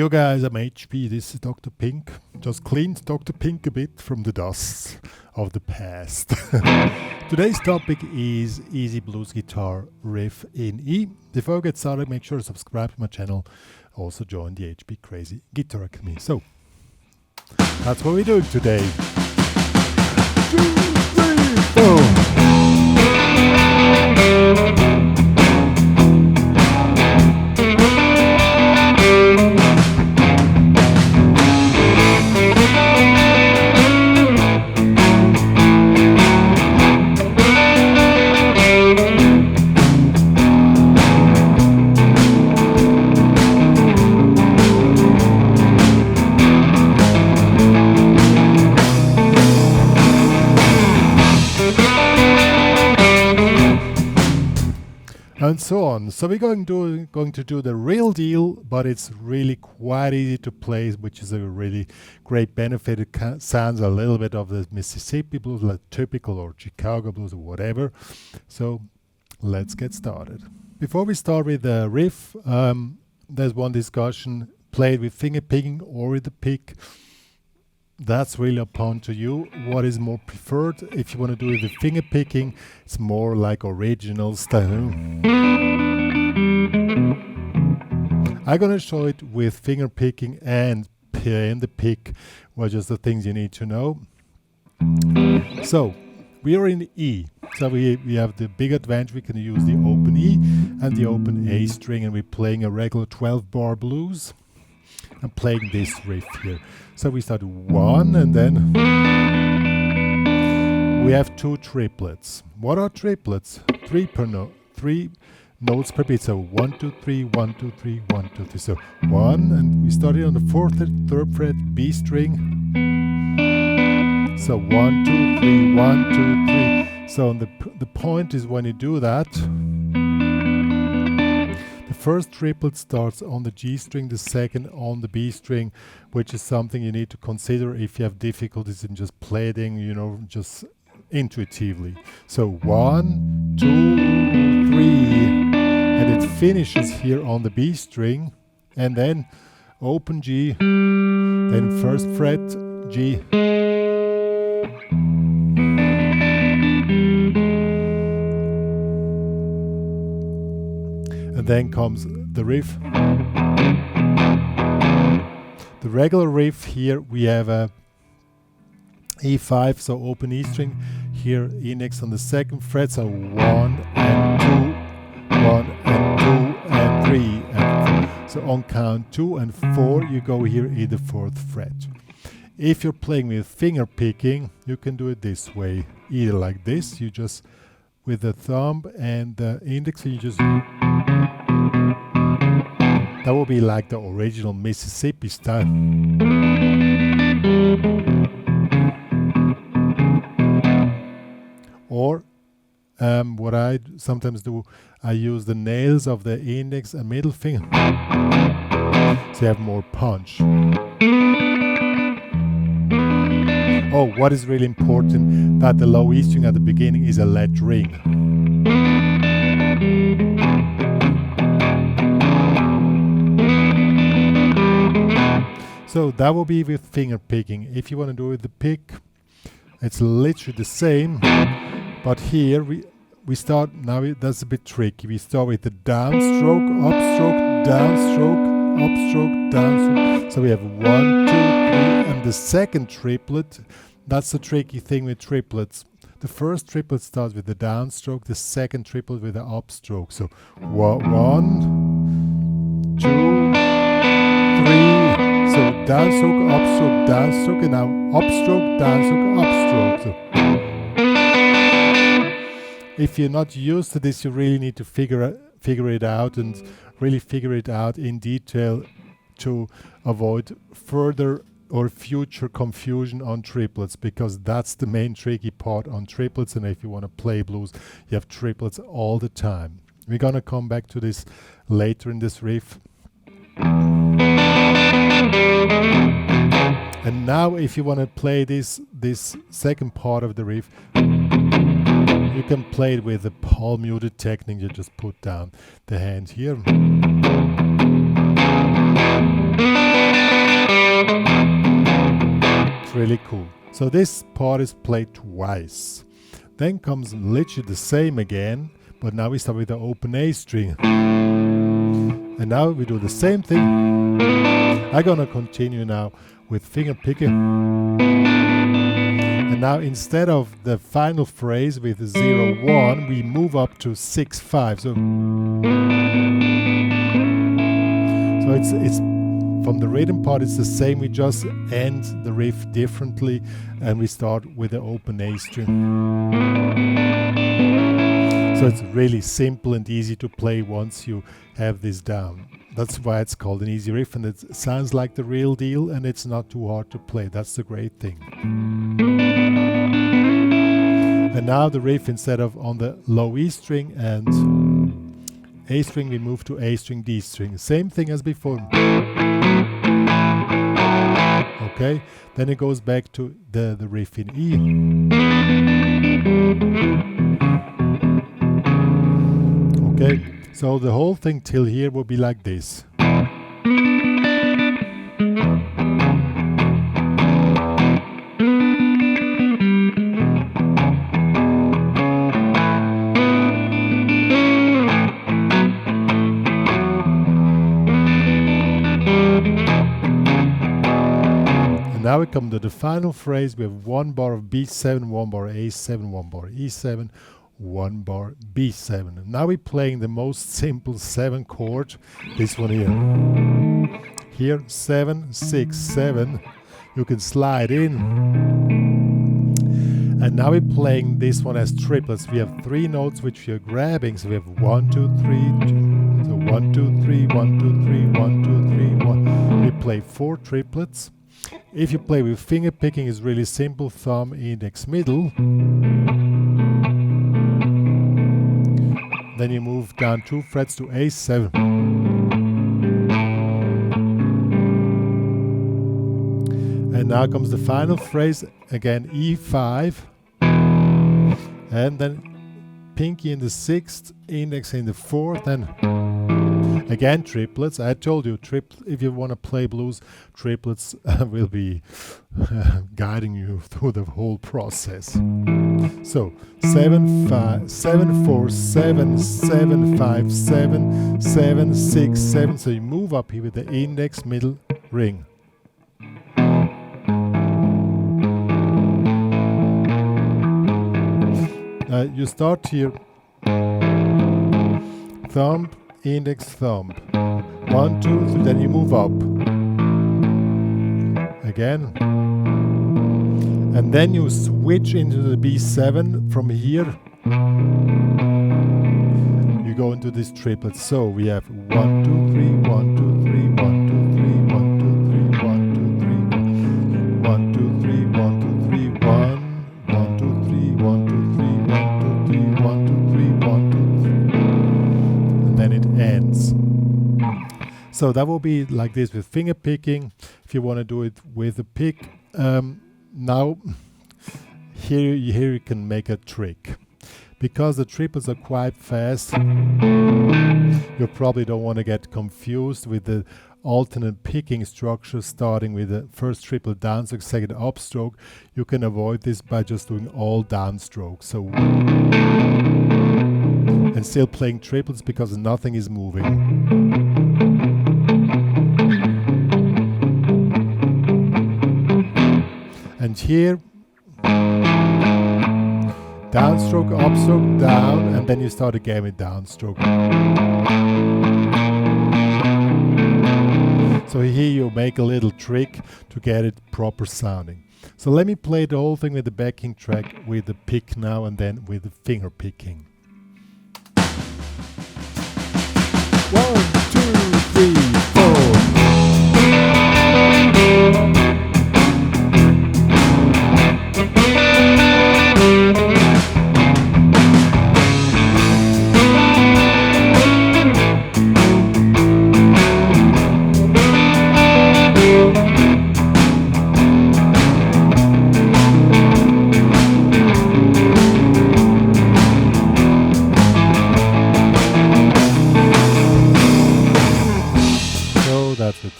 you guys, I'm HP, this is Dr. Pink. Just cleaned Dr. Pink a bit from the dust of the past. Today's topic is easy blues guitar riff in E. Before we get started, make sure to subscribe to my channel. Also join the HPCrazy Guitar Academy. So, that's what we're doing today. 2, 3, 4. And so on. So we're going to do the real deal, but it's really quite easy to play, which is a really great benefit. It sounds a little bit of the Mississippi blues, like typical, or Chicago blues, or whatever. So let's get started. Before we start with the riff, there's one discussion: played with finger picking or with the pick. That's really upon to you. What is more preferred? If you want to do it with finger picking, it's more like original style. I'm gonna show it with finger picking and playing the pick, which is the things you need to know. So we are in E. So we have the big advantage. We can use the open E and the open A string, and we're playing a regular 12-bar blues. I'm playing this riff here. So we start 1, and then we have 2 triplets. What are triplets? 3 per note, 3 notes per beat. So 1, 2, 3, 1, 2, 3, 1, 2, 3. So 1, and we started on the 4th and 3rd fret B string. So 1, 2, 3, 1, 2, 3. So the point is, when you do that, the first triplet starts on the G string, the second on the B string, which is something you need to consider if you have difficulties in just playing, you know, just intuitively. So 1, 2, 3, and it finishes here on the B string, and then open G, then 1st fret G, and then comes the riff. The regular riff here, we have a E5, so open E string, here index on the 2nd fret, so 1 and 2, 1 and 2 and 3 and 4. So on count 2 and 4 you go here in the 4th fret. If you're playing with finger picking, you can do it this way, either like this, you just with the thumb and the index, you just, that will be like the original Mississippi style. Or what I sometimes do, I use the nails of the index and middle finger, so you have more punch. Oh, what is really important, that the low E string at the beginning is a let ring. So that will be with finger picking. If you want to do it with the pick, it's literally the same, but here we start, now that's a bit tricky. We start with the downstroke, upstroke, downstroke, upstroke, downstroke. So we have 1, 2, 3, and the second triplet, that's the tricky thing with triplets. The first triplet starts with the downstroke, the second triplet with the upstroke. So 1, 2, 3. So downstroke, upstroke, downstroke, and now upstroke, downstroke, upstroke. So if you're not used to this, you really need to figure it out, and really figure it out in detail to avoid further or future confusion on triplets, because that's the main tricky part on triplets. And if you want to play blues, you have triplets all the time. We're gonna come back to this later in this riff. And now if you want to play this second part of the riff, you can play it with the palm muted technique. You just put down the hand here. It's really cool. So this part is played twice. Then comes literally the same again, but now we start with the open A string. And now we do the same thing. I'm gonna continue now with finger picking. And now instead of the final phrase with 0, 1, we move up to 6, 5. So it's from the rhythm part, it's the same. We just end the riff differently, and we start with the open A string. So it's really simple and easy to play once you have this down. That's why it's called an easy riff, and it sounds like the real deal, and it's not too hard to play. That's the great thing. And now the riff, instead of on the low E string and A string, we move to A string, D string. Same thing as before. Okay, then it goes back to the riff in E. Okay, so the whole thing till here will be like this. Now we come to the final phrase. We have 1 bar of B7, 1 bar A7, 1 bar E7, 1 bar B7. And now we're playing the most simple 7 chord, this one here. Here, 7, 6, 7. You can slide in. And now we're playing this one as triplets. We have 3 notes which we are grabbing. So we have 1, 2, 3, 2. So 1, 2, 3, 1, 2, 3, 1, 2, 3, 1. We play 4 triplets. If you play with finger picking, it's really simple. Thumb, index, middle. Then you move down 2 frets to A7. And now comes the final phrase, again E5. And then pinky in the 6th, index in the 4th, and again triplets. I told you, if you want to play blues, triplets will be guiding you through the whole process. So 7, 5, 7, 4, 7, 7, 5, 7, 7, 6, 7. So you move up here with the index, middle, ring. You start here, thumb, index, thumb. 1, 2, 3, then you move up. Again. And then you switch into the B7 from here. You go into this triplet. So we have 1, 2, 3, 1, 2, 3, 1, 2, 3, 1, 2, 3, 1, 2, 3, 1, 2, 3, 1, 2, 3, 1, 1, 2, 3, 1, 2, 3, 1, 2, 3, 1, 2, 3, 1, 2, 3. And then it ends. So that will be like this with finger picking. If you want to do it with a pick, now here you can make a trick. Because the triplets are quite fast, you probably don't want to get confused with the alternate picking structure, starting with the first triplet downstroke, second upstroke. You can avoid this by just doing all downstrokes. So and still playing triplets because nothing is moving. And here, downstroke, upstroke, down, and then you start again with downstroke. So here you make a little trick to get it proper sounding. So let me play the whole thing with the backing track with the pick now and then with the finger picking. 1, 2, 3, 4. That's it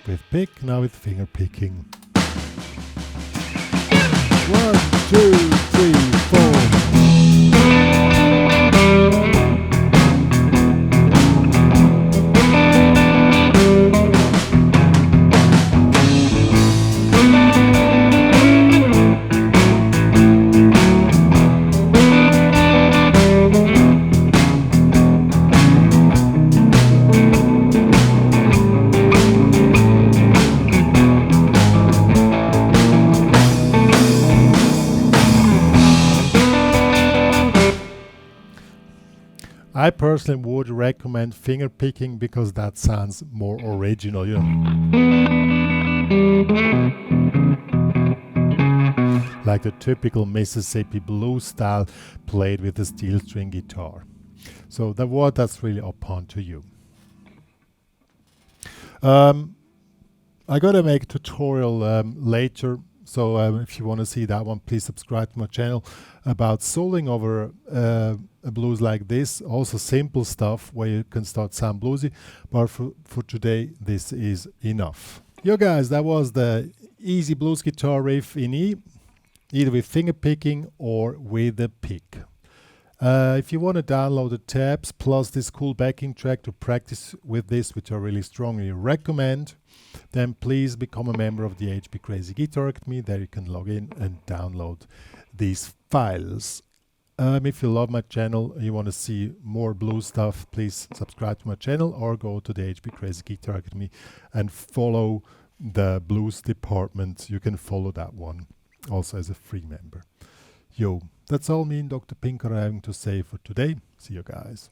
with pick, now with finger picking. 1, 2, 3, 4. I personally would recommend finger picking because that sounds more original, you know. Like the typical Mississippi blues style played with a steel string guitar. So that's really upon to you. I gotta make a tutorial later, so if you want to see that one, please subscribe to my channel about soloing over a blues like this. Also simple stuff where you can start sound bluesy, but for today this is enough. Yo guys, that was the easy blues guitar riff in E, either with finger picking or with a pick. If you want to download the tabs plus this cool backing track to practice with this, which I really strongly recommend, then please become a member of the HPCrazy Guitar Academy. There you can log in and download these files. If you love my channel, you want to see more blues stuff, please subscribe to my channel or go to the HPCrazy Guitar Academy and follow the blues department. You can follow that one also as a free member. Yo, that's all me and Dr. Pink are having to say for today. See you guys.